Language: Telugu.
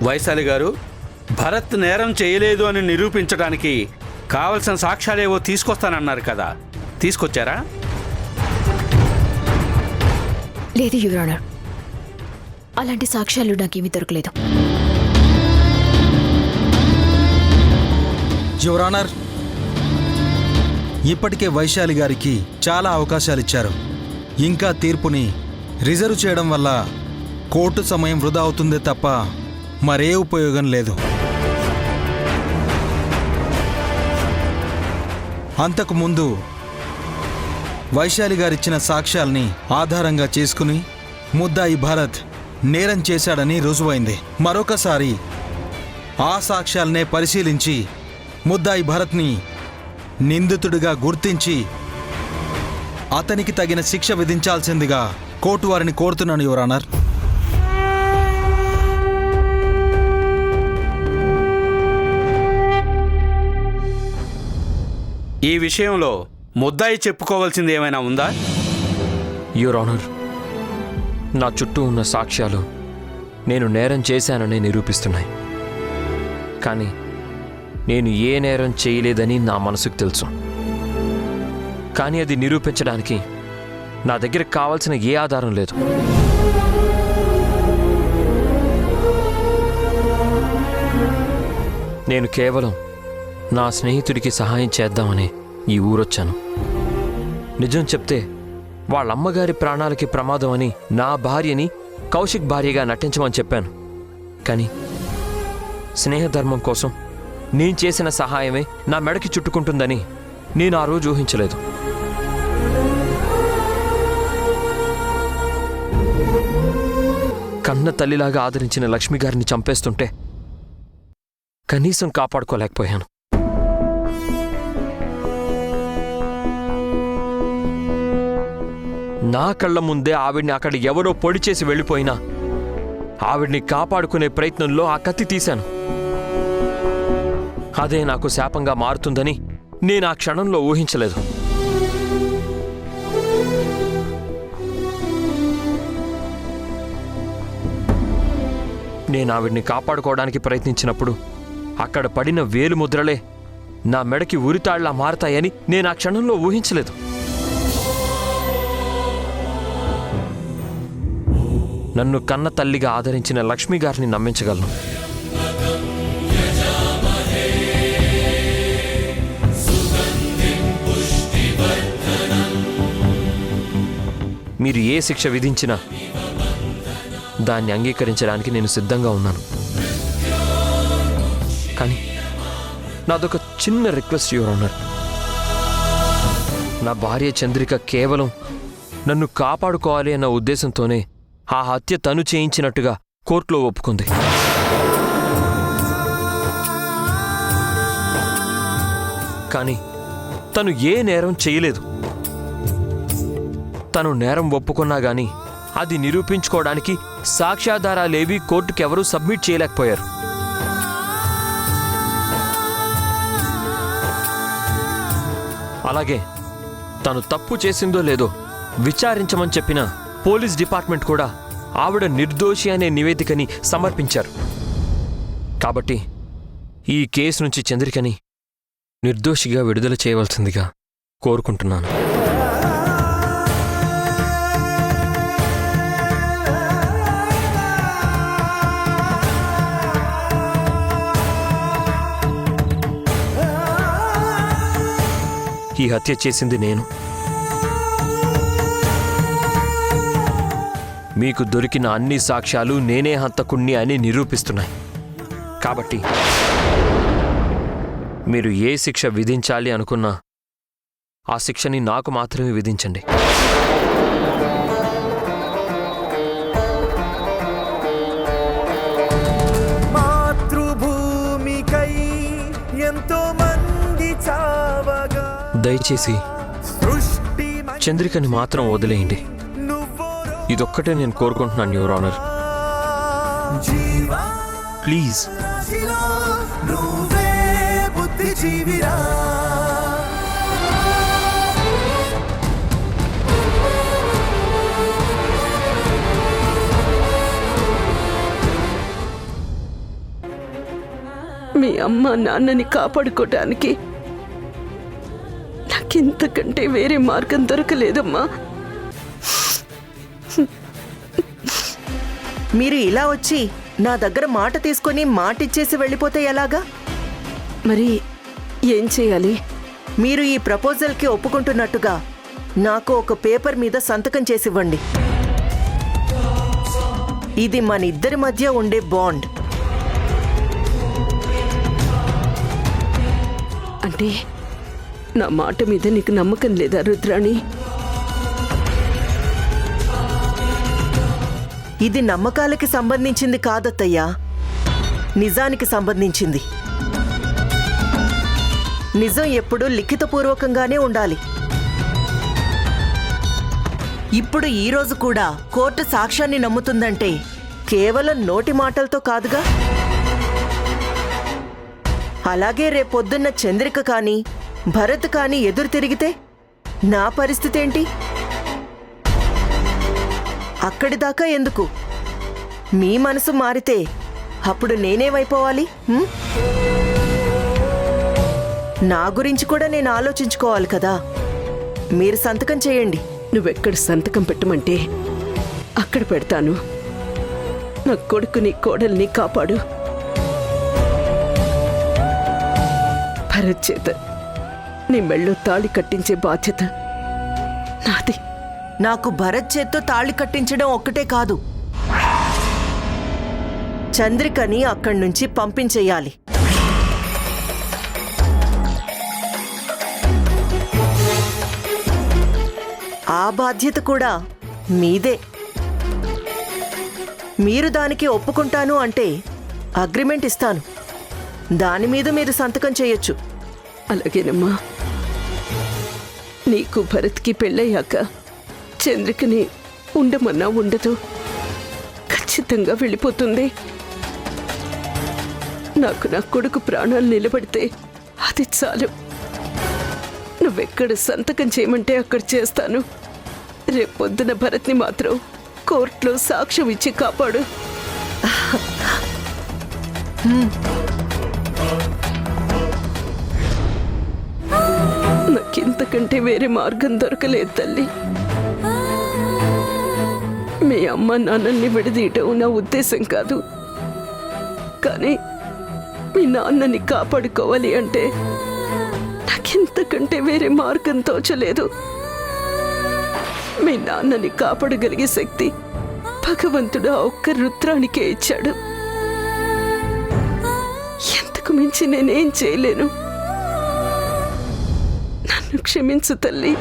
వైశాలి గారు, భరత్ నేరం చేయలేదు అని నిరూపించడానికి కావలసిన సాక్ష్యాలేవో తీసుకొస్తానన్నారు కదా, తీసుకొచ్చారా? లేదు యువర్ ఆనర్, అలాంటి సాక్ష్యాలు నాకేమీ దొరకలేదు. యువర్ ఆనర్, ఇప్పటికే వైశాలి గారికి చాలా అవకాశాలు ఇచ్చారు. ఇంకా తీర్పుని రిజర్వ్ చేయడం వల్ల కోర్టు సమయం వృధా అవుతుందే తప్ప మరే ఉపయోగం లేదు. అంతకుముందు వైశాలి గారిచ్చిన సాక్ష్యాల్ని ఆధారంగా చేసుకుని ముద్దాయి భరత్ నేరం చేశాడని రుజువైంది. మరొకసారి ఆ సాక్ష్యాలనే పరిశీలించి ముద్దాయి భరత్ని నిందితుడిగా గుర్తించి అతనికి తగిన శిక్ష విధించాల్సిందిగా కోర్టు వారిని కోరుతున్నాను యువర్ ఆనర్. ఈ విషయంలో ముద్దాయి చెప్పుకోవాల్సింది ఏమైనా ఉందా? యువర్ ఆనర్, నా చుట్టూ ఉన్న సాక్ష్యాలు నేను నేరం చేశానని నిరూపిస్తున్నాయి. కానీ నేను ఏ నేరం చేయలేదని నా మనసుకు తెలుసు. కానీ అది నిరూపించడానికి నా దగ్గర కావాల్సిన ఏ ఆధారం లేదు. నేను కేవలం నా స్నేహితుడికి సహాయం చేద్దామని ఈ ఊరొచ్చాను. నిజం చెప్తే వాళ్ళమ్మగారి ప్రాణాలకి ప్రమాదం అని నా భార్యని కౌశిక్ భార్యగా నటించమని చెప్పాను. కానీ స్నేహధర్మం కోసం నేను చేసిన సహాయమే నా మెడకి చుట్టుకుంటుందని నేను ఆ రోజు ఊహించలేదు. కన్న తల్లిలాగా ఆదరించిన లక్ష్మి గారిని చంపేస్తుంటే కనీసం కాపాడుకోలేకపోయాను. నా కళ్ళ ముందే ఆవిడ్ని అక్కడ ఎవరో పొడి చేసి వెళ్ళిపోయినా ఆవిడ్ని కాపాడుకునే ప్రయత్నంలో ఆ కత్తి తీశాను. అదే నాకు శాపంగా మారుతుందని నేను ఆ క్షణంలో ఊహించలేదు. నేను ఆవిడ్ని కాపాడుకోవడానికి ప్రయత్నించినప్పుడు అక్కడ పడిన వేలు ముద్రలే నా మెడకి ఉరితాళ్లా మారతాయని నేను ఆ క్షణంలో ఊహించలేదు. నన్ను కన్న తల్లిగా ఆదరించిన లక్ష్మి గారిని నమ్మించగలను. మీరు ఏ శిక్ష విధించినా దాన్ని అంగీకరించడానికి నేను సిద్ధంగా ఉన్నాను. కానీ నాదొక చిన్న రిక్వెస్ట్ యువర్ ఆనర్. నా భార్య చంద్రిక కేవలం నన్ను కాపాడుకోవాలి అన్న ఉద్దేశంతోనే ఆ హత్య తను చేయించినట్టుగా కోర్టులో ఒప్పుకుంది. కానీ తను ఏ నేరం చేయలేదు. తను నేరం ఒప్పుకున్నా గాని అది నిరూపించుకోవడానికి సాక్ష్యాధారాలేవి కోర్టుకెవరూ సబ్మిట్ చేయలేకపోయారు. అలాగే తను తప్పు చేసిందో లేదో విచారించమని చెప్పిన పోలీస్ డిపార్ట్మెంట్ కూడా ఆవిడ నిర్దోషి అనే నివేదికని సమర్పించారు. కాబట్టి ఈ కేసు నుంచి చంద్రికని నిర్దోషిగా విడుదల చేయవలసిందిగా కోరుకుంటున్నాను. ఈ హత్య చేసింది నేను. మీకు దొరికిన అన్ని సాక్ష్యాలు నేనే హంతకుణ్ణి అని నిరూపిస్తున్నాయి. కాబట్టి మీరు ఏ శిక్ష విధించాలి అనుకున్నా ఆ శిక్షని నాకు మాత్రమే విధించండి. మాతృభూమికై ఎంతో మంది చావగా దయచేసి చంద్రికని మాత్రం వదిలేయండి. ఇదొక్కటే నేను కోరుకుంటున్నాను యువర్ ఆనర్. ప్లీజ్. మీ అమ్మ నాన్నని కాపాడుకోవటానికి నాకింతకంటే వేరే మార్గం దొరకలేదమ్మా. మీరు ఇలా వచ్చి నా దగ్గర మాట తీసుకొని మాటిచ్చేసి వెళ్ళిపోతే ఎలాగా? మరి ఏం చేయాలి? మీరు ఈ ప్రపోజల్కి ఒప్పుకుంటున్నట్టుగా నాకు ఒక పేపర్ మీద సంతకం చేసివ్వండి. ఇది మన ఇద్దరి మధ్య ఉండే బాండ్. అంటే నా మాట మీద నీకు నమ్మకం లేదా రుద్రాణి? ఇది నమ్మకాలకి సంబంధించింది కాదత్తయ్యా, నిజానికి సంబంధించింది. నిజం ఎప్పుడూ లిఖితపూర్వకంగానే ఉండాలి. ఇప్పుడు ఈ రోజు కూడా కోర్టు సాక్ష్యాన్ని నమ్ముతుందంటే కేవలం నోటి మాటలతో కాదుగా. అలాగే రేపొద్దున్న చంద్రిక కానీ భరత్ కానీ ఎదురు తిరిగితే నా పరిస్థితి ఏంటి? అక్కడిదాకా ఎందుకు? మీ మనసు మారితే అప్పుడు నేనేమైపోవాలి? నా గురించి కూడా నేను ఆలోచించుకోవాలి కదా. మీరు సంతకం చేయండి. నువ్వెక్కడ సంతకం పెట్టమంటే అక్కడ పెడతాను. నా కొడుకుని కోడల్ని కాపాడు. భరత్ చేత నీ మెళ్ళో తాళి కట్టించే బాధ్యత నాది. నాకు భరత్ చేత్తో తాళి కట్టించడం ఒక్కటే కాదు, చంద్రికని అక్కడి నుంచి పంపించేయాలి. ఆ బాధ్యత కూడా మీదే. మీరు దానికి ఒప్పుకుంటాను అంటే అగ్రిమెంట్ ఇస్తాను. దాని మీద మీరు సంతకం చేయొచ్చు. అలాగేనమ్మా. నీకు భరత్కి పెళ్ళయ్యాక చంద్రికని ఉండమన్నా ఉండదు, ఖచ్చితంగా వెళ్ళిపోతుంది. నాకు నా కొడుకు ప్రాణాలు నిలబడితే అది చాలు. నువ్వెక్కడ సంతకం చేయమంటే అక్కడ చేస్తాను. రేపొద్దున భరత్ని మాత్రం కోర్టులో సాక్ష్యం ఇచ్చి కాపాడు. నాకింతకంటే వేరే మార్గం దొరకలేదు తల్లి. మీ అమ్మ నాన్నల్ని విడదీయటం నా ఉద్దేశం కాదు. కానీ మీ నాన్నని కాపాడుకోవాలి అంటే నాకింతకంటే వేరే మార్గం తోచలేదు. మీ నాన్నని కాపాడగలిగే శక్తి భగవంతుడు ఆ ఒక్క రుద్రానికే ఇచ్చాడు. ఎంతకు మించి నేనేం చేయలేను. నన్ను క్షమించు తల్లి.